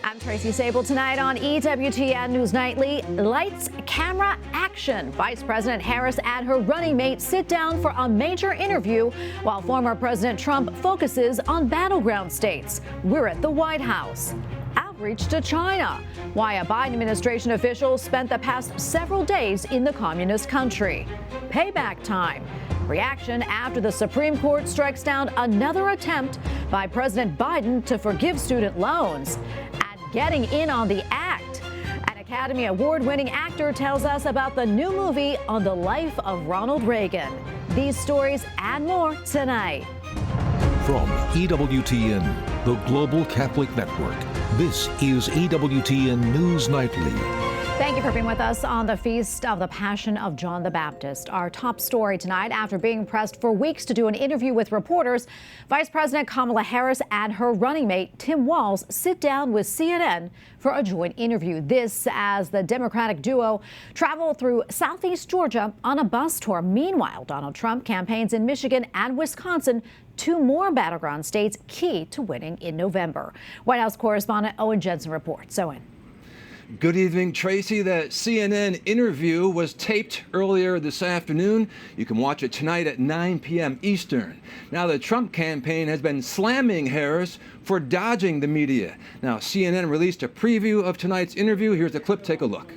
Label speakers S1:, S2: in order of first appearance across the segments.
S1: I'm Tracy Sabol. Tonight on EWTN News Nightly, lights, camera, action. Vice President Harris and her running mate sit down for a major interview while former President Trump focuses on battleground states. We're at the White House. Outreach to China. Why a Biden administration official spent the past several days in the communist country. Payback time. Reaction after the Supreme Court strikes down another attempt by President Biden to forgive student loans. And getting in on the act. An Academy Award-winning actor tells us about the new movie on the life of Ronald Reagan. These stories and more tonight.
S2: From EWTN, the Global Catholic Network, this is EWTN News Nightly.
S1: Thank you for being with us on the Feast of the Passion of John the Baptist. Our top story tonight, after being pressed for weeks to do an interview with reporters, Vice President Kamala Harris and her running mate, Tim Walz, sit down with CNN for a joint interview. This as the Democratic duo travel through Southeast Georgia on a bus tour. Meanwhile, Donald Trump campaigns in Michigan and Wisconsin, two more battleground states key to winning in November. White House correspondent Owen Jensen reports. Owen.
S3: Good evening, Tracy. That CNN interview was taped earlier this afternoon. You can watch it tonight at 9 p.m. Eastern. Now, the Trump campaign has been slamming Harris for dodging the media. Now, CNN released a preview of tonight's interview. Here's a clip. Take a look.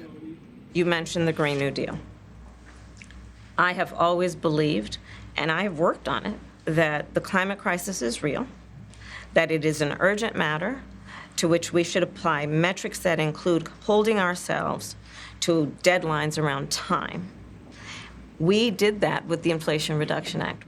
S4: You mentioned the Green New Deal. I have always believed, and I have worked on it, that the climate crisis is real, that it is an urgent matter, to which we should apply metrics that include holding ourselves to deadlines around time. We did that with the Inflation Reduction Act.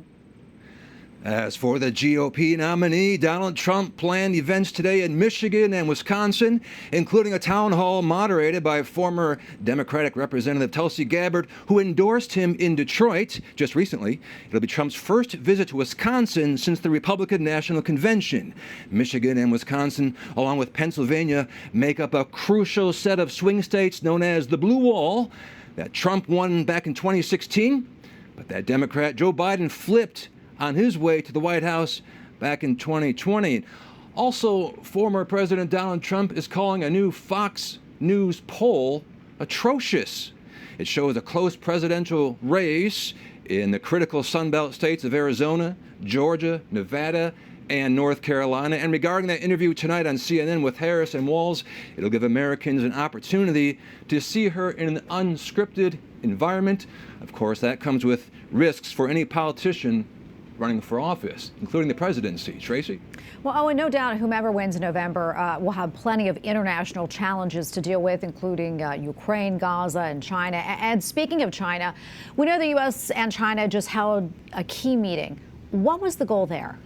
S3: As for the GOP nominee, Donald Trump planned events today in Michigan and Wisconsin, including a town hall moderated by former Democratic Representative Tulsi Gabbard, who endorsed him in Detroit just recently. It'll be Trump's first visit to Wisconsin since the Republican National Convention. Michigan and Wisconsin, along with Pennsylvania, make up a crucial set of swing states known as the Blue Wall that Trump won back in 2016, but that Democrat Joe Biden flipped on his way to the White House back in 2020. Also, former President Donald Trump is calling a new Fox News poll atrocious. It shows a close presidential race in the critical Sunbelt states of Arizona, Georgia, Nevada, and North Carolina. And regarding that interview tonight on CNN with Harris and Walz, it'll give Americans an opportunity to see her in an unscripted environment. Of course, that comes with risks for any politician running for office, including the presidency. Tracy?
S1: Well, Owen, no doubt whomever wins in November will have plenty of international challenges to deal with, including Ukraine, Gaza, and China. And speaking of China, we know the U.S. and China just held a key meeting. What was the goal there?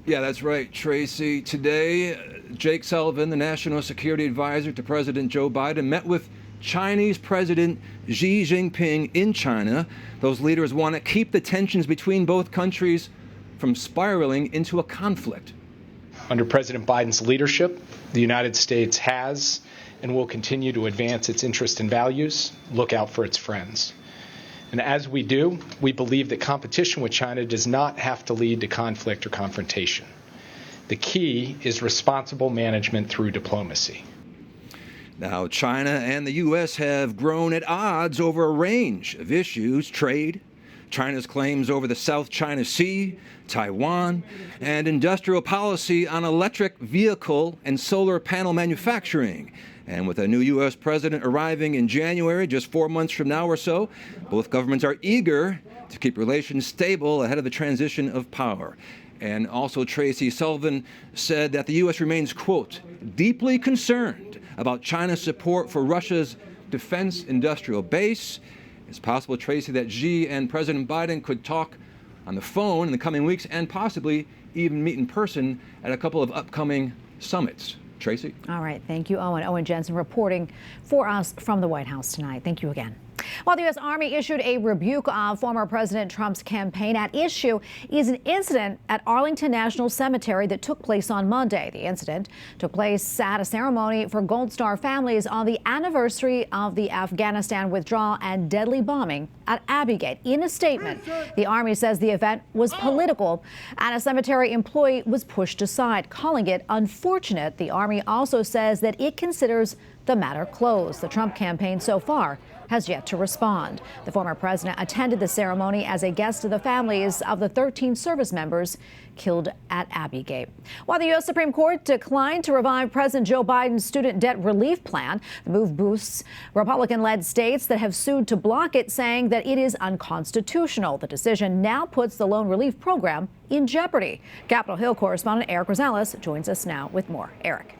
S3: Yeah, that's right, Tracy. Today, Jake Sullivan, the National Security Advisor to President Joe Biden, met with Chinese President Xi Jinping in China. Those leaders want to keep the tensions between both countries from spiraling into a conflict.
S5: Under President Biden's leadership, the United States has and will continue to advance its interests and values, look out for its friends. And as we do, we believe that competition with China does not have to lead to conflict or confrontation. The key is responsible management through diplomacy.
S3: Now, China and the U.S. have grown at odds over a range of issues: trade, China's claims over the South China Sea, Taiwan, and industrial policy on electric vehicle and solar panel manufacturing. And with a new U.S. president arriving in January, just 4 months from now or so, both governments are eager to keep relations stable ahead of the transition of power. And also, Tracy Sullivan said that the U.S. remains, quote, deeply concerned about China's support for Russia's defense industrial base. It's possible, Tracy, that Xi and President Biden could talk on the phone in the coming weeks and possibly even meet in person at a couple of upcoming summits. Tracy?
S1: All right. Thank you, Owen. Owen Jensen reporting for us from the White House tonight. Thank you again. While the U.S. Army issued a rebuke of former President Trump's campaign, at issue is an incident at Arlington National Cemetery that took place on Monday. The incident took place at a ceremony for Gold Star families on the anniversary of the Afghanistan withdrawal and deadly bombing at Abbey Gate. In a statement, the Army says the event was political and a cemetery employee was pushed aside, calling it unfortunate. The Army also says that it considers the matter closed. The Trump campaign so far has yet to respond. The former president attended the ceremony as a guest of the families of the 13 service members killed at Abbey Gate. While the U.S. Supreme Court declined to revive President Joe Biden's student debt relief plan, the move boosts Republican-led states that have sued to block it, saying that it is unconstitutional. The decision now puts the loan relief program in jeopardy. Capitol Hill correspondent Eric Rosales joins us now with more. Eric.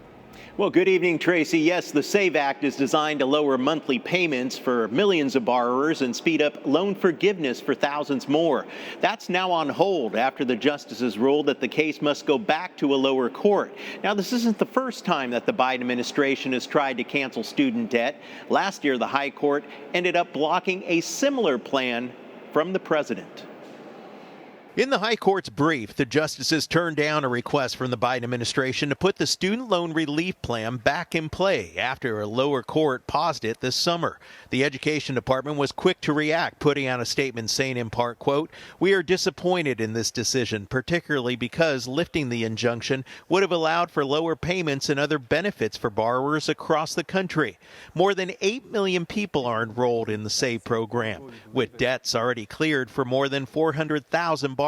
S6: Well, good evening, Tracy. Yes, the SAVE Act is designed to lower monthly payments for millions of borrowers and speed up loan forgiveness for thousands more. That's now on hold after the justices ruled that the case must go back to a lower court. Now, this isn't the first time that the Biden administration has tried to cancel student debt. Last year, the High Court ended up blocking a similar plan from the president. In the High Court's brief, the justices turned down a request from the Biden administration to put the student loan relief plan back in play after a lower court paused it this summer. The Education Department was quick to react, putting out a statement saying in part, quote, "We are disappointed in this decision, particularly because lifting the injunction would have allowed for lower payments and other benefits for borrowers across the country. More than 8 million people are enrolled in the SAVE program, with debts already cleared for more than 400,000 borrowers.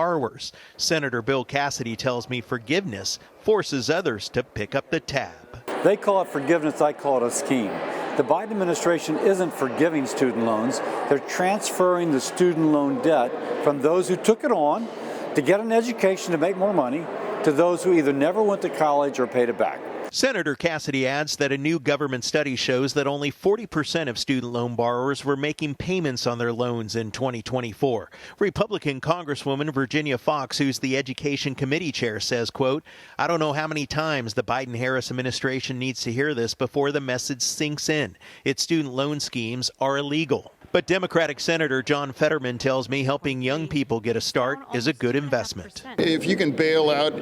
S6: Senator Bill Cassidy tells me forgiveness forces others to pick up the tab.
S7: They call it forgiveness, I call it a scheme. The Biden administration isn't forgiving student loans. They're transferring the student loan debt from those who took it on to get an education to make more money to those who either never went to college or paid it back.
S6: Senator Cassidy adds that a new government study shows that only 40% of student loan borrowers were making payments on their loans in 2024. Republican Congresswoman Virginia Fox, who's the Education Committee chair, says, quote, "I don't know how many times the Biden-Harris administration needs to hear this before the message sinks in. Its student loan schemes are illegal." But Democratic Senator John Fetterman tells me helping young people get a start is a good investment.
S8: If you can bail out,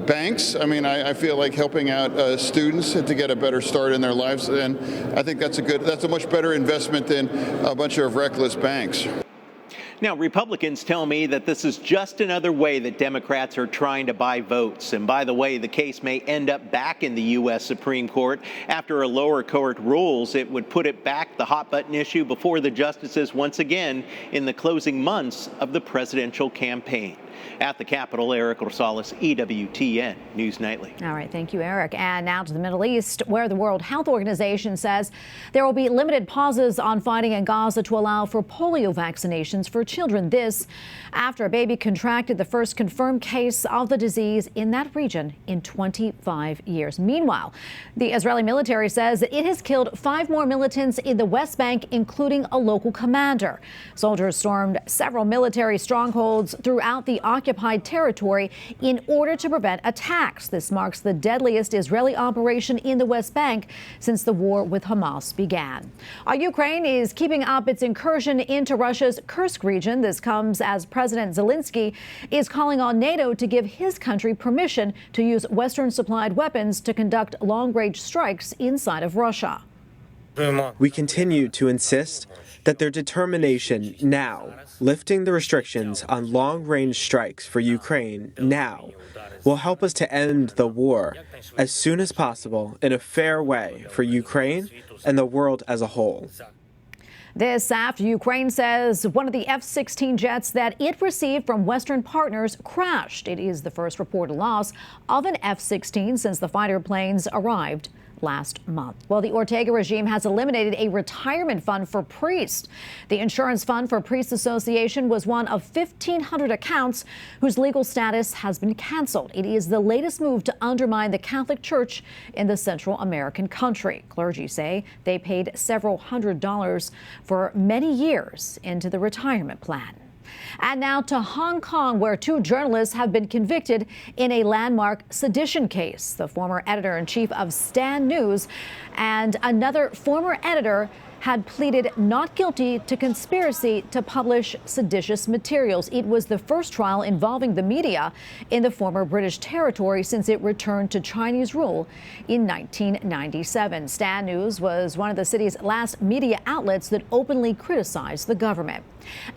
S8: banks, I feel like helping out students to get a better start in their lives, and I think that's a much better investment than a bunch of reckless banks.
S6: Now, Republicans tell me that this is just another way that Democrats are trying to buy votes. And by the way, the case may end up back in the U.S. Supreme Court. After a lower court rules, it would put it back, the hot button issue, before the justices once again in the closing months of the presidential campaign. At the Capitol, Eric Rosales, EWTN News Nightly.
S1: All right, thank you, Eric. And now to the Middle East, where the World Health Organization says there will be limited pauses on fighting in Gaza to allow for polio vaccinations for children. This after a baby contracted the first confirmed case of the disease in that region in 25 years. Meanwhile, the Israeli military says that it has killed 5 more militants in the West Bank, including a local commander. Soldiers stormed several military strongholds throughout the occupied territory in order to prevent attacks. This marks the deadliest Israeli operation in the West Bank since the war with Hamas began. Ukraine is keeping up its incursion into Russia's Kursk region. This comes as President Zelensky is calling on NATO to give his country permission to use Western-supplied weapons to conduct long-range strikes inside of Russia.
S9: We continue to insist that their determination now, lifting the restrictions on long-range strikes for Ukraine now, will help us to end the war as soon as possible in a fair way for Ukraine and the world as a whole.
S1: This after Ukraine says one of the F-16 jets that it received from Western partners crashed. It is the first reported loss of an F-16 since the fighter planes arrived last month. Well, the Ortega regime has eliminated a retirement fund for priests. The insurance fund for Priests Association was one of 1,500 accounts whose legal status has been canceled. It is the latest move to undermine the Catholic Church in the Central American country. Clergy say they paid several $100s for many years into the retirement plan. And now to Hong Kong, where 2 journalists have been convicted in a landmark sedition case. The former editor-in-chief of Stan News and another former editor had pleaded not guilty to conspiracy to publish seditious materials. It was the first trial involving the media in the former British territory since it returned to Chinese rule in 1997. Stan News was one of the city's last media outlets that openly criticized the government.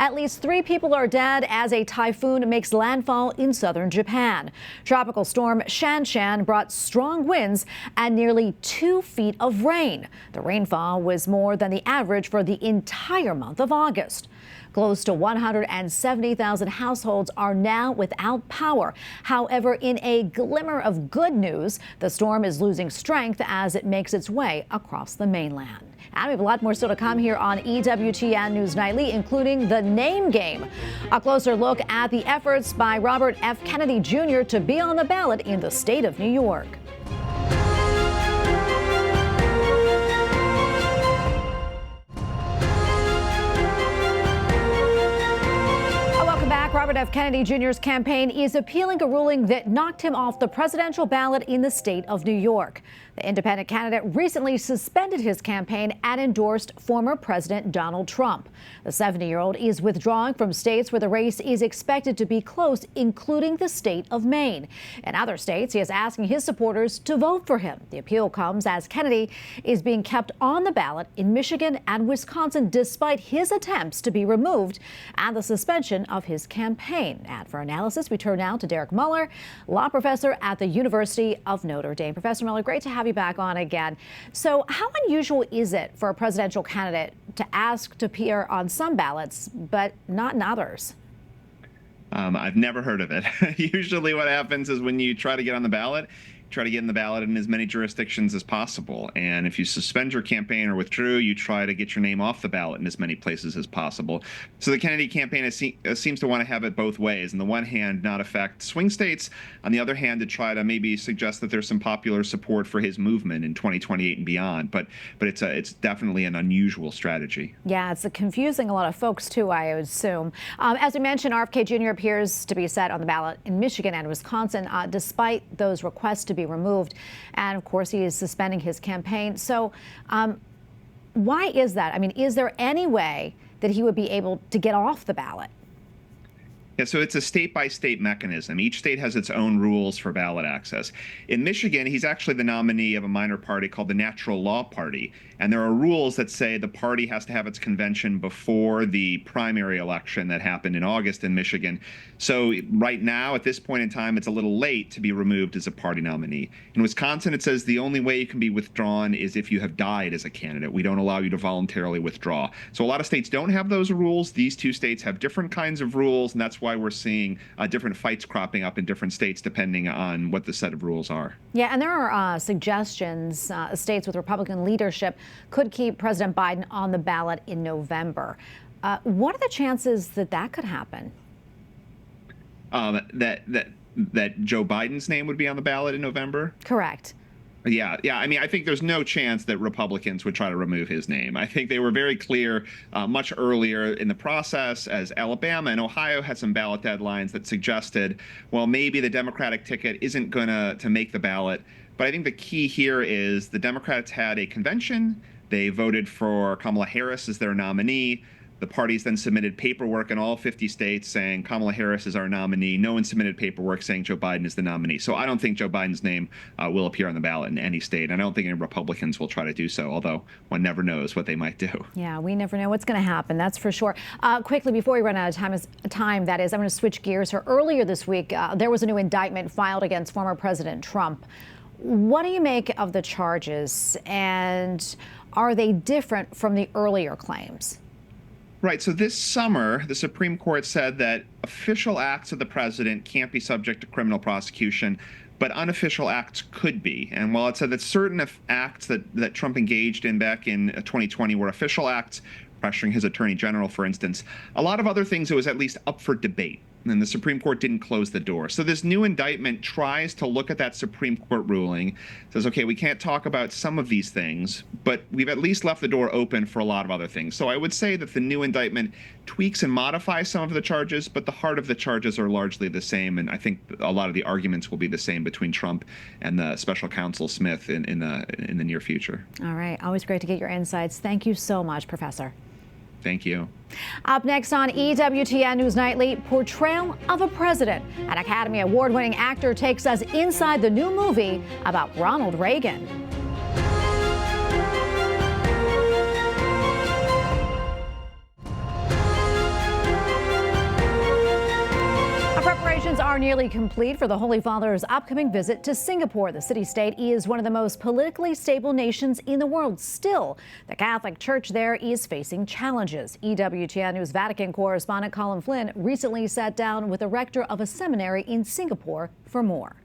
S1: At least 3 people are dead as a typhoon makes landfall in southern Japan. Tropical storm Shan Shan brought strong winds and nearly 2 feet of rain. The rainfall was more than the average for the entire month of August. Close to 170,000 households are now without power. However, in a glimmer of good news, the storm is losing strength as it makes its way across the mainland. And we have a lot more still to come here on EWTN News Nightly, including the name game. A closer look at the efforts by Robert F. Kennedy Jr. to be on the ballot in the state of New York. Robert F. Kennedy Jr.'s campaign is appealing a ruling that knocked him off the presidential ballot in the state of New York. The independent candidate recently suspended his campaign and endorsed former President Donald Trump. The 70-year-old is withdrawing from states where the race is expected to be close, including the state of Maine. In other states, he is asking his supporters to vote for him. The appeal comes as Kennedy is being kept on the ballot in Michigan and Wisconsin despite his attempts to be removed and the suspension of his campaign. And for analysis, we turn now to Derek Muller, law professor at the University of Notre Dame. Professor Muller, great to have you back on again. So how unusual is it for a presidential candidate to ask to appear on some ballots, but not in others?
S10: I've never heard of it. Usually what happens is when you try to get on the ballot, try to get in the ballot in as many jurisdictions as possible. And if you suspend your campaign or withdraw, you try to get your name off the ballot in as many places as possible. So the Kennedy campaign seems to want to have it both ways. On the one hand, not affect swing states. On the other hand, to try to maybe suggest that there's some popular support for his movement in 2028 and beyond. But it's definitely an unusual strategy.
S1: Yeah, it's confusing a lot of folks, too, I would assume. As we mentioned, RFK Jr. appears to be set on the ballot in Michigan and Wisconsin, despite those requests to be removed. And of course, he is suspending his campaign. So why is that? I mean, is there any way that he would be able to get off the ballot?
S10: Yeah, so it's a state-by-state mechanism. Each state has its own rules for ballot access. In Michigan, he's actually the nominee of a minor party called the Natural Law Party. And there are rules that say the party has to have its convention before the primary election that happened in August in Michigan. So right now, at this point in time, it's a little late to be removed as a party nominee. In Wisconsin, it says the only way you can be withdrawn is if you have died as a candidate. We don't allow you to voluntarily withdraw. So a lot of states don't have those rules. These 2 states have different kinds of rules, and that's why we're seeing different fights cropping up in different states depending on what the set of rules are.
S1: Yeah, and there are suggestions states with Republican leadership could keep President Biden on the ballot in November. What are the chances that that could happen?
S10: That Joe Biden's name would be on the ballot in November?
S1: Correct.
S10: Yeah. I mean, I think there's no chance that Republicans would try to remove his name. I think they were very clear much earlier in the process, as Alabama and Ohio had some ballot deadlines that suggested, well, maybe the Democratic ticket isn't going to make the ballot. But I think the key here is the Democrats had a convention. They voted for Kamala Harris as their nominee. The parties then submitted paperwork in all 50 states saying Kamala Harris is our nominee. No one submitted paperwork saying Joe Biden is the nominee. So I don't think Joe Biden's name will appear on the ballot in any state. I don't think any Republicans will try to do so, although one never knows what they might do.
S1: Yeah, we never know what's going to happen. That's for sure. Quickly, before we run out of time, I'm going to switch gears here. Earlier this week, there was a new indictment filed against former President Trump. What do you make of the charges, and are they different from the earlier claims?
S10: Right. So this summer, the Supreme Court said that official acts of the president can't be subject to criminal prosecution, but unofficial acts could be. And while it said that certain acts that Trump engaged in back in 2020 were official acts, pressuring his attorney general, for instance, a lot of other things, it was at least up for debate. and the Supreme Court didn't close the door. So this new indictment tries to look at that Supreme Court ruling, says, okay, we can't talk about some of these things, but we've at least left the door open for a lot of other things. So I would say that the new indictment tweaks and modifies some of the charges, but the heart of the charges are largely the same, and I think a lot of the arguments will be the same between Trump and the special counsel Smith in the near future.
S1: All right, always great to get your insights. Thank you so much, Professor.
S10: Thank you.
S1: Up next on EWTN News Nightly, portrayal of a president. An Academy Award-winning actor takes us inside the new movie about Ronald Reagan. Preparations are nearly complete for the Holy Father's upcoming visit to Singapore. The city-state is one of the most politically stable nations in the world. Still, the Catholic Church there is facing challenges. EWTN News Vatican correspondent Colin Flynn recently sat down with the rector of a seminary in Singapore for more.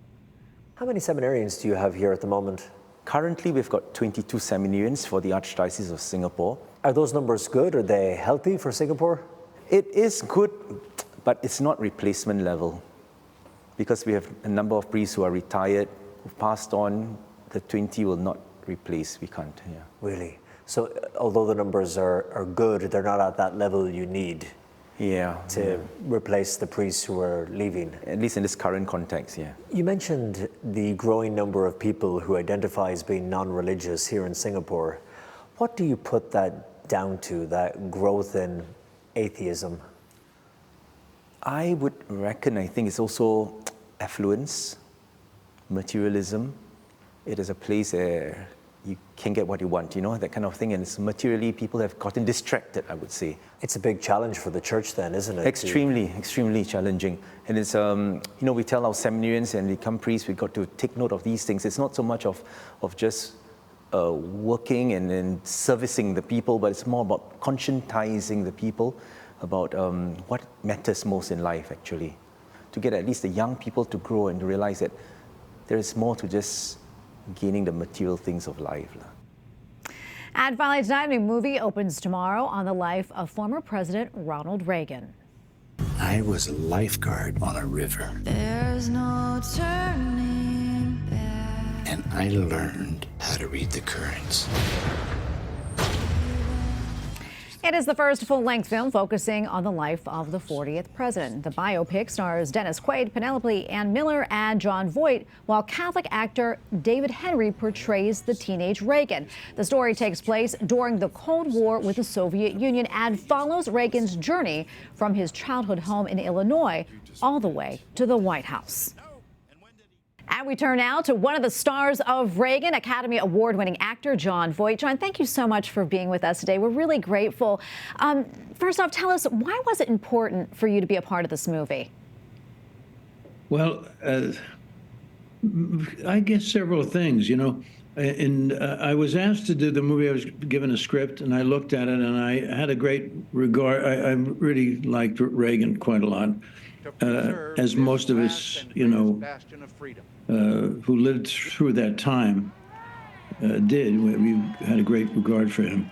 S11: How many seminarians do you have here at the moment?
S12: Currently, we've got 22 seminarians for the Archdiocese of Singapore.
S11: Are those numbers good? Are they healthy for Singapore?
S12: It is good, but it's not replacement level, because we have a number of priests who are retired, who passed on. The 20 will not replace. We can't. Yeah.
S11: Really? So although the numbers are good, they're not at that level you need.
S12: Yeah.
S11: To replace the priests who are leaving.
S12: At least in this current context, yeah.
S11: You mentioned the growing number of people who identify as being non-religious here in Singapore. What do you put that down to, that growth in atheism?
S12: I would reckon, I think it's also affluence, materialism. It is a place where you can get what you want, you know, that kind of thing. And it's materially, people have gotten distracted, I would say.
S11: It's a big challenge for the church then, isn't it?
S12: Extremely challenging. And it's, you know, we tell our seminarians and become priests, we've got to take note of these things. It's not so much of just working and servicing the people, but it's more about conscientizing the people about what matters most in life, actually. To get at least the young people to grow and to realize that there is more to just gaining the material things of life.
S1: And finally tonight, a movie opens tomorrow on the life of former President Ronald Reagan.
S13: I was a lifeguard on a river.
S14: There's no turning back.
S13: And I learned how to read the currents.
S1: It is the first full-length film focusing on the life of the 40th president. The biopic stars Dennis Quaid, Penelope Ann Miller, and John Voight, while Catholic actor David Henry portrays the teenage Reagan. The story takes place during the Cold War with the Soviet Union and follows Reagan's journey from his childhood home in Illinois all the way to the White House. And we turn now to one of the stars of Reagan, Academy Award-winning actor John Voight. John, thank you so much for being with us today. We're really grateful. First off, tell us, why was it important for you to be a part of this movie?
S15: Well, I guess several things, you know. I was asked to do the movie. I was given a script, and I looked at it, and I had a great regard. I really liked Reagan quite a lot, as most of us, you know, who lived through that time did. We had a great regard for him.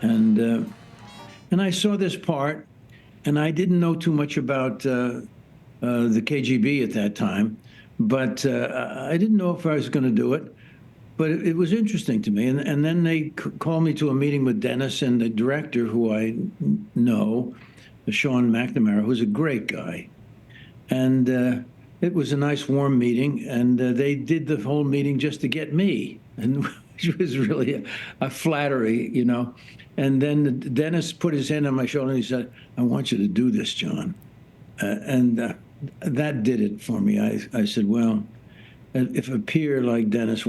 S15: And I saw this part, and I didn't know too much about the KGB at that time, but I didn't know if I was going to do it. But it was interesting to me. And then they called me to a meeting with Dennis and the director, who I know, Sean McNamara, who's a great guy. And it was a nice, warm meeting, and they did the whole meeting just to get me, and which was really a flattery, you know. And then Dennis put his hand on my shoulder and he said, "I want you to do this, John." And that did it for me. I said, well, if a peer like Dennis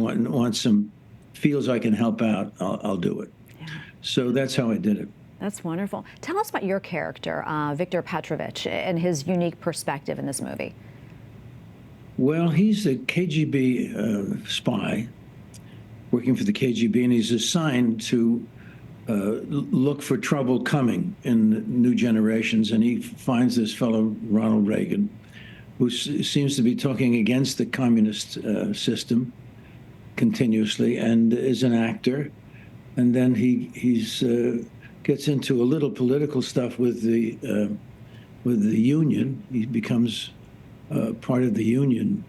S15: feels I can help out, I'll do it. Yeah. So that's how I did it.
S1: That's wonderful. Tell us about your character, Viktor Petrovich, and his unique perspective in this movie.
S15: Well, he's a KGB spy working for the KGB, and he's assigned to look for trouble coming in new generations. And he finds this fellow, Ronald Reagan, who seems to be talking against the communist system continuously, and is an actor. And then he's gets into a little political stuff with the with the union. He becomes part of the union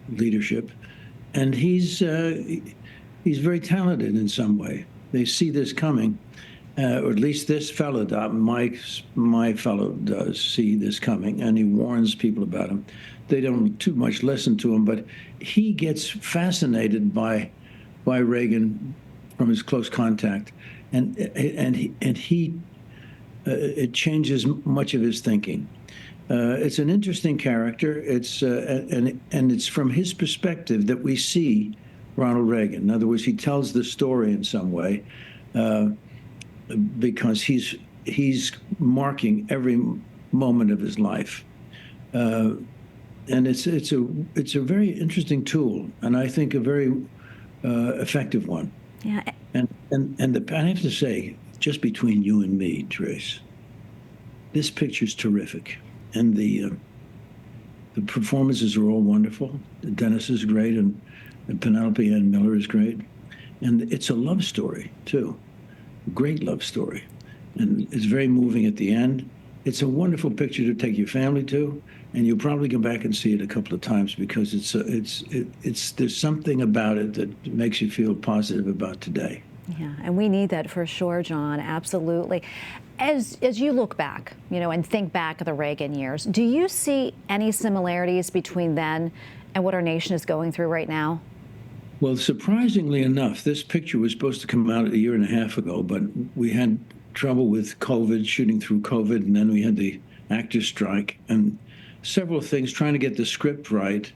S15: leadership, and he's very talented in some way. They see this coming, or at least this fellow, my fellow does see this coming, and he warns people about him. They don't too much listen to him, but he gets fascinated by Reagan from his close contact, and it changes much of his thinking. It's an interesting character. And it's from his perspective that we see Ronald Reagan. In other words, he tells the story in some way because he's marking every moment of his life. And it's a very interesting tool, and I think a very effective one.
S1: Yeah.
S15: And I have to say, just between you and me, Trace, this picture's terrific, and the performances are all wonderful. Dennis is great, and Penelope Ann Miller is great, and it's a love story too, great love story, and it's very moving at the end. It's a wonderful picture to take your family to, and you'll probably go back and see it a couple of times because there's something about it that makes you feel positive about today.
S1: Yeah, and we need that for sure, John. Absolutely. As you look back, and think back of the Reagan years, do you see any similarities between then and what our nation is going through right now?
S15: Well, surprisingly enough, this picture was supposed to come out a year and a half ago, but we had trouble with COVID, shooting through COVID, and then we had the actors' strike and several things, trying to get the script right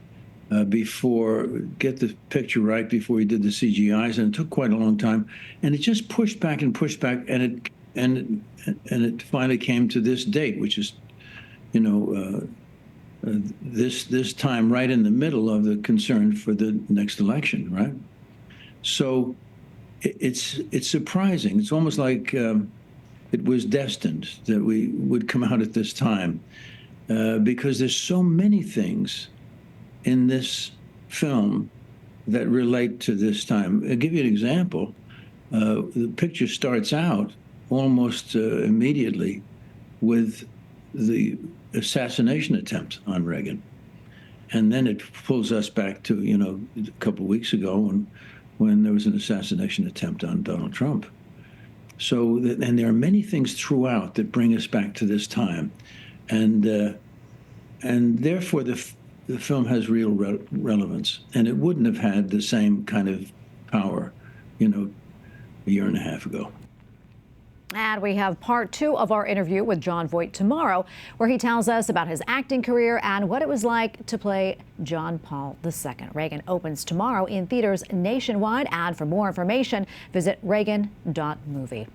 S15: get the picture right before we did the CGIs, and it took quite a long time, and it just pushed back, and it finally came to this date, which is, this time right in the middle of the concern for the next election, right? So it's surprising. It's almost like it was destined that we would come out at this time because there's so many things in this film that relate to this time. I'll give you an example. The picture starts out almost immediately with the assassination attempt on Reagan. And then it pulls us back to, a couple of weeks ago when there was an assassination attempt on Donald Trump. So, and there are many things throughout that bring us back to this time. And therefore the film has real relevance, and it wouldn't have had the same kind of power, a year and a half ago.
S1: And we have part 2 of our interview with John Voight tomorrow, where he tells us about his acting career and what it was like to play John Paul II. Reagan opens tomorrow in theaters nationwide. And for more information, visit reagan.movie.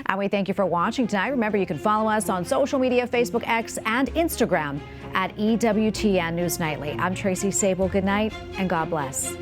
S1: And we thank you for watching tonight. Remember, you can follow us on social media, Facebook, X, and Instagram at EWTN News Nightly. I'm Tracy Sabol. Good night, and God bless.